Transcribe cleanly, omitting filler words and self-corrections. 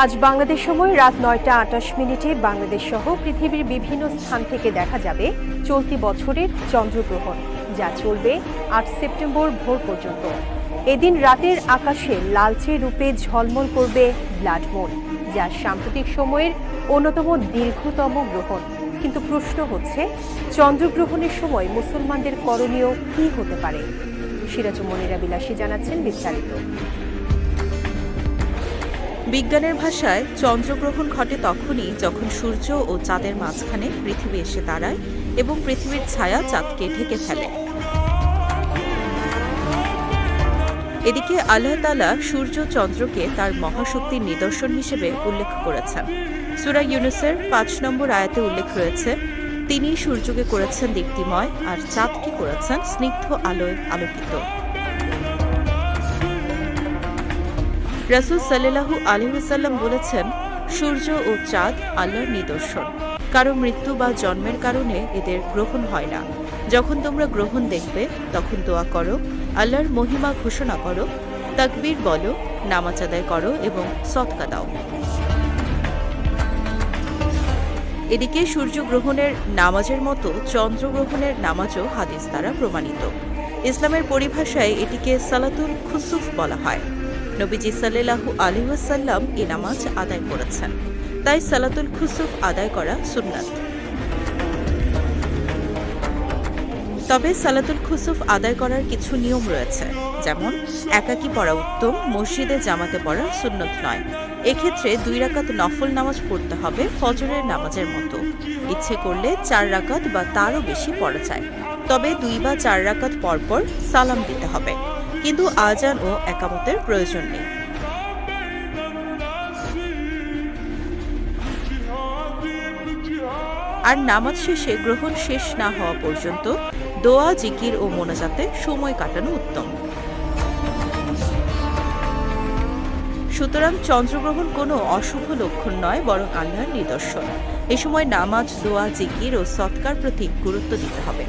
আজ বাংলাদেশ সময় রাত ৯টা ২৮ বাংলাদেশ সহ পৃথিবীর বিভিন্ন স্থান থেকে দেখা যাবে চলতি বছরের চন্দ্রগ্রহণ, যা চলবে ৮ সেপ্টেম্বর ভোর পর্যন্ত। এদিন রাতের আকাশে লালচে রূপে ঝলমল করবে ব্লাড মুন, যা সাম্প্রতিক সময়ের অন্যতম দীর্ঘতম গ্রহণ। কিন্তু প্রশ্ন হচ্ছে, চন্দ্রগ্রহণের সময় মুসলমানদের করণীয় কি হতে পারে? সিরাজুল মনিরা বিলাসী জানাচ্ছেন বিস্তারিত। বিজ্ঞানের ভাষায় চন্দ্রগ্রহণ ঘটে তখনই যখন সূর্য ও চাঁদের মাঝখানে পৃথিবী এসে দাঁড়ায় এবং পৃথিবীর ছায়া চাঁদকে ঢেকে ফেলে। এদিকে আল্লাহ তাআলা সূর্য চন্দ্রকে তার মহাশক্তির নিদর্শন হিসেবে উল্লেখ করেছেন। সূরা ইউনূসের ৫ নম্বর আয়াতে উল্লেখ রয়েছে, তিনি সূর্যকে করেছেন দীপ্তিময় আর চাঁদকে করেছেন স্নিগ্ধ আলোয় আলোকিত। রাসূল সাল্লাল্লাহু আলাইহি ওয়াসাল্লাম বলেছেন, সূর্য ও চাঁদ আল্লাহর নিদর্শন। কারো মৃত্যু বা জন্মের কারণে এদের গ্রহণ হয় না। যখন তোমরা গ্রহণ দেখবে তখন দোয়া করো, আল্লাহর মহিমা ঘোষণা করো, তাকবীর বলো, নামাজ আদায় করো এবং সদকা দাও। এদিকে সূর্যগ্রহণের নামাজের মতো চন্দ্রগ্রহণের নামাজও হাদিস দ্বারা প্রমাণিত। ইসলামের পরিভাষায় এটিকে সালাতুল খুসুফ বলা হয়। নবীজি সাল্লাল্লাহু আলাইহি ওয়াসাল্লাম এই নামাজ আদায় করেছেন, তাই সালাতুল খুসুফ আদায় করা সুন্নাত। তবে সালাতুল খুসুফ আদায় করার কিছু নিয়ম রয়েছে, যেমন একাকী পড়া উত্তম, মসজিদে জামাতে পড়া সুন্নত নয়। এক্ষেত্রে ২ রাকাত নফল নামাজ পড়তে হবে ফজরের নামাজের মতো। ইচ্ছে করলে ৪ রাকাত বা তারও বেশি পড়া যায়, তবে ২ বা ৪ রাকাত পরপর সালাম দিতে হবে, কিন্তু আজান ও একামতের প্রয়োজন নেই। আর নামাজ শেষে গ্রহণ শেষ না হওয়া পর্যন্ত দোয়া, জিকির ও মোনাজাতে সময় কাটানো উত্তম। সুতরাং চন্দ্রগ্রহণ কোনো অশুভ লক্ষণ নয়, বরং আল্লাহর নিদর্শন। এ সময় নামাজ, দোয়া, জিকির ও সৎকার প্রতি গুরুত্ব দিতে হবে।